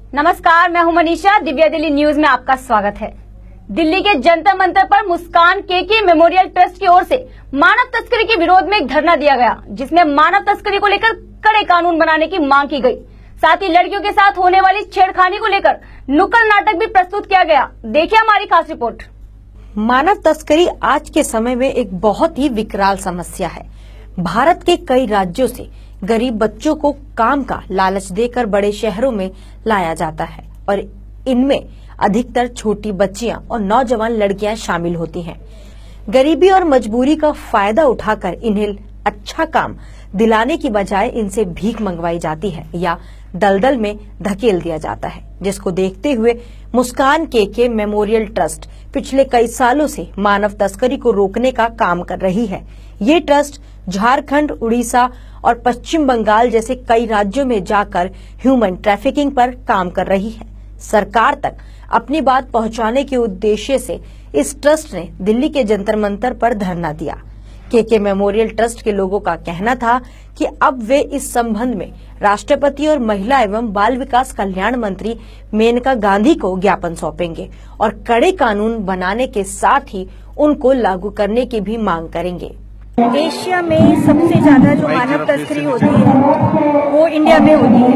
नमस्कार, मैं हूं मनीषा। दिव्या दिल्ली न्यूज में आपका स्वागत है। दिल्ली के जंतर मंतर पर मुस्कान केके मेमोरियल ट्रस्ट की ओर से मानव तस्करी के विरोध में एक धरना दिया गया, जिसमें मानव तस्करी को लेकर कड़े कानून बनाने की मांग की गई। साथ ही लड़कियों के साथ होने वाली छेड़खानी को लेकर नुक्कड़ नाटक भी प्रस्तुत किया गया। देखिए हमारी खास रिपोर्ट। मानव तस्करी आज के समय में एक बहुत ही विकराल समस्या है। भारत के कई राज्यों से गरीब बच्चों को काम का लालच देकर बड़े शहरों में लाया जाता है और इनमें अधिकतर छोटी बच्चियां और नौजवान लड़कियां शामिल होती हैं। गरीबी और मजबूरी का फायदा उठाकर इन्हें अच्छा काम दिलाने की बजाय इनसे भीख मंगवाई जाती है या दलदल में धकेल दिया जाता है, जिसको देखते हुए मुस्कान केके मेमोरियल ट्रस्ट पिछले कई सालों से मानव तस्करी को रोकने का काम कर रही है। ये ट्रस्ट झारखंड, उड़ीसा और पश्चिम बंगाल जैसे कई राज्यों में जाकर ह्यूमन ट्रैफिकिंग पर काम कर रही है। सरकार तक अपनी बात पहुंचाने के उद्देश्य से इस ट्रस्ट ने दिल्ली के जंतर मंतर पर धरना दिया। केके मेमोरियल ट्रस्ट के लोगों का कहना था कि अब वे इस संबंध में राष्ट्रपति और महिला एवं बाल विकास कल्याण मंत्री मेनका गांधी को ज्ञापन सौंपेंगे और कड़े कानून बनाने के साथ ही उनको लागू करने की भी मांग करेंगे। एशिया में सबसे ज्यादा जो मानव तस्करी होती है वो इंडिया में होती है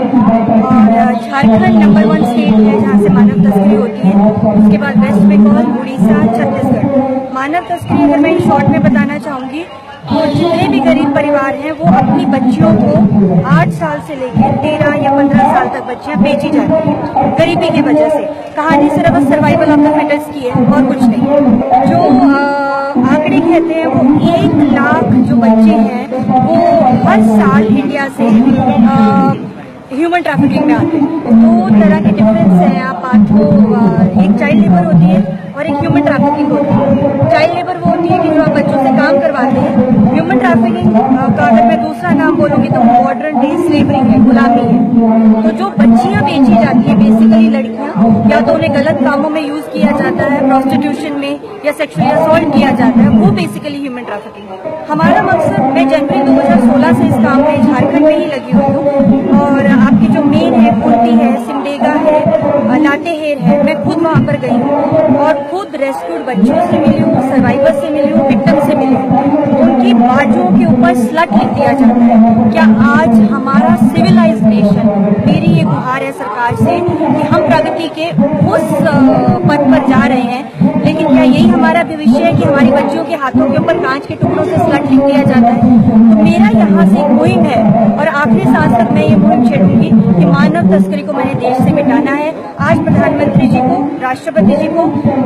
और झारखंड नंबर 1 स्टेट है जहाँ से मानव तस्करी होती है। उसके बाद वेस्ट बंगाल, उड़ीसा, छत्तीसगढ़। मानव तस्करी अगर मैं शॉर्ट में बताना चाहूंगी तो जितने भी गरीब परिवार हैं वो अपनी बच्चियों को 8 साल से लेकर 13 या 15 साल तक बच्चियां बेची जाती हैं गरीबी की वजह से। कहानी सिर्फ सर्वाइवल ऑफ द फिटेस्ट की है और कुछ नहीं। जो आंकड़े कहते हैं वो 1 लाख जो बच्चे हैं वो हर साल इंडिया से ह्यूमन ट्रैफिकिंग में आते हैं। 2 तरह के डिफरेंस हैं आप आपको, एक चाइल्ड लेबर होती है और एक ह्यूमन ट्रैफिकिंग होती है। चाइल्ड लेबर वो होती है कि जो आप बच्चों से काम करवाते हैं। ह्यूमन ट्रैफिकिंग का अगर मैं दूसरा नाम बोलूंगी तो मॉडर्न डे स्लेवरी है, गुलामी है। तो जो बच्चियां बेची जाती है बेसिकली लड़कियां, या तो उन्हें गलत कामों में यूज किया जाता है, प्रोस्टिट्यूशन में या सेक्सुअली असॉल्ट किया जाता है, वो बेसिकली ह्यूमन ट्रैफिकिंग है। हमारा मकसद, मैं जनवरी 2016 से इस काम में झारखंड में ही लगी हुई हूँ और आपकी जो मेन है कुर्ती है, सिमडेगा है, लातेहेर है, मैं खुद वहां पर गई हूँ और खुद रेस्क्यूड बच्चों से मिली हूँ, सर्वाइवर से मिली हूँ, विक्टिम से मिली हूँ। उनकी बाजुओं के ऊपर स्लट लिख दिया जाता है। क्या आज हमारा सिविलाइज्ड नेशन, मेरी ये गुहार है सरकार से कि हम प्रगति के उस पद पर जा रहे हैं, लेकिन क्या यही हमारा भविष्य है कि हमारी बच्चियों के हाथों के ऊपर कांच के टुकड़ों से स्लट लिख दिया जाता है? तो मेरा यहाँ से मुहिम है और आखिरी सांस तक मैं ये मुहिम छेड़ूंगी कि मानव तस्करी को मैंने देश से मिटाना है। आज प्रधानमंत्री जी को, राष्ट्रपति जी को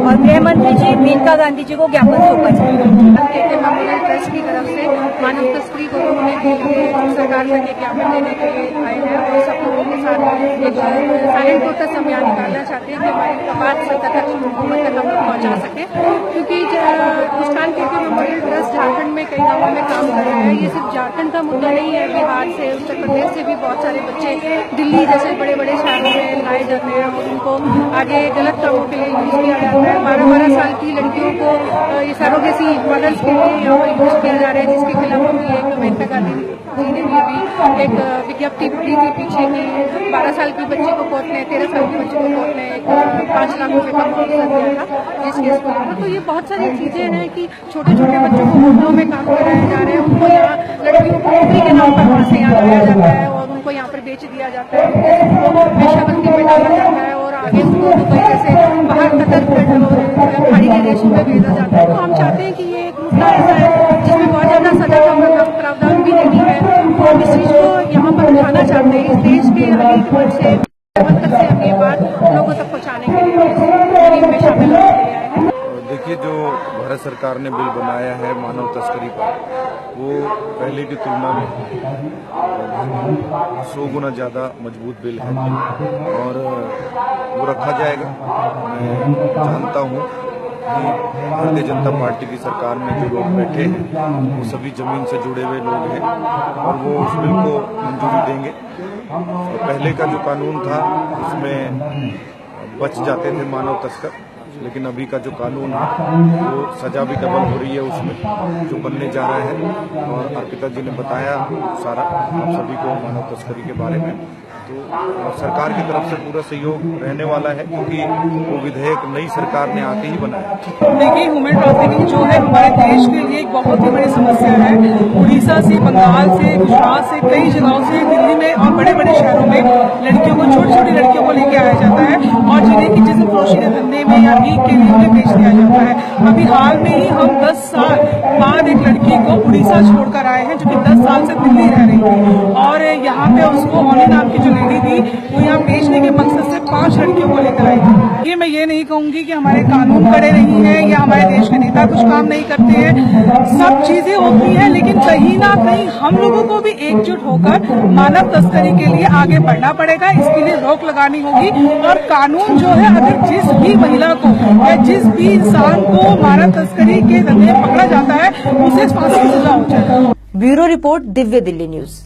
और गृह मंत्री जी मेनका गांधी जी को ज्ञापन सौंपा जाएगा। ट्रस्ट की तरफ से मानव तस्करी को रोकने के लिए सरकार तक एक ज्ञापन देने के लिए आए हैं और सब लोगों के साथ एक साइलेंट प्रोटेस्ट अभियान निकालना चाहते हैं कि हमारी बात सत्ता तक, हुकूमत तक हम लोग पहुँचा सकें। क्योंकि मुस्कान केके मेमोरियल ट्रस्ट झारखंड में कई गाँवों में काम कर रहा है। ये सिर्फ झारखंड का मुद्दा नहीं है, बिहार से, उत्तर प्रदेश से भी बहुत सारे बच्चे दिल्ली जैसे बड़े बड़े शहरों में लाए जाते हैं और उनको आगे गलत कामों के लिए यूज किया जाता है। 12-12 साल की लड़कियों को ये सरोगेसी मॉडल्स के लिए यहाँ पर यूज किया जा रहा है, जिसके खिलाफ भी एक मेनका गांधी जी ने भी अभी एक विज्ञप्ति दी थी पीछे की 12 साल की बच्चे को कोर्ट ने, 13 साल की बच्चे को कोर्ट ने 5 लाख रुपए का मुआवजा दिया था जिस केस को। तो ये बहुत सारी चीजें हैं कि छोटे छोटे बच्चों को होटलों में काम कराए जा रहे हैं, उनको यहाँ लड़कियों को नौकरी के नाम पर वहाँ से यहाँ लाया जाता है और उनको यहाँ पर बेच दिया जाता है, उनको वेश्यावृत्ति में डाला जाता है और आगे उनको दुबई जैसे बाहर कतर खाड़ी के देशों में भेजा जाता है। तो हम चाहते हैं कि ये एक मुद्दा ऐसा है जिसमें बहुत ज्यादा सजा का प्रावधान भी नहीं है और इस चीज को यहाँ पर उठाना चाहते हैं। इस देश के अनेक वर्ष से हम ये बात लोगों तक पहुँचाने के लिए में शामिल होने के लिए आए हैं। देखिए, जो भारत सरकार ने बिल बनाया है मानव तस्करी पर, वो पहले की तुलना में 100 गुना ज़्यादा मजबूत बिल है और वो रखा जाएगा। मैं जानता हूँ कि भारतीय जनता पार्टी की सरकार में जो लोग बैठे हैं वो सभी जमीन से जुड़े हुए लोग हैं और वो उस बिल को मंजूरी देंगे। और पहले का जो कानून था उसमें बच जाते थे मानव तस्कर, लेकिन अभी का जो कानून है वो सजा भी डबल हो रही है उसमें जो बनने जा रहा है। और अर्पिता जी ने बताया सारा आप सभी को मानव तस्करी के बारे में। तो सरकार की तरफ से पूरा सहयोग रहने वाला है, क्योंकि वो विधेयक नई सरकार ने आते ही बनाया। देखिए, ह्यूमन ट्रैफिकिंग जो है हमारे देश के लिए एक बहुत ही बड़ी समस्या है। उड़ीसा से, बंगाल से, गुजरात से, कई जगहों से दिल्ली में और बड़े बड़े शहरों में लड़कियों को, छोटी छोटी लड़कियों को लेके आया जाता है और जिन्हें की जिस फरोशी के धंधे में या भीख के लिए उन्हें बेच दिया जाता है। अभी हाल में ही हम 10 साल बाद एक लड़की को उड़ीसा छोड़कर आए हैं, जो कि 10 साल से दिल्ली रह रही थी और यहाँ पे उसको ऑनी नाम की जो लेडी थी वो यहाँ बेचने के मकसद से 5 लड़कियों को लेकर आई थी। ये मैं ये नहीं कहूंगी कि हमारे कानून कड़े नहीं है या हमारे देश के नेता कुछ काम नहीं करते हैं, सब चीजें होती हैं, लेकिन कहीं ना कहीं हम लोगों को भी एकजुट होकर मानव तस्करी के लिए आगे बढ़ना पड़ेगा। इसके लिए रोक लगानी होगी और कानून जो है, अगर जिस भी महिला को या जिस भी इंसान को मानव तस्करी के धंधे में पकड़ा जाता है उसे फांसी की सजा हो जाए। Bureau report, Divya Delhi news.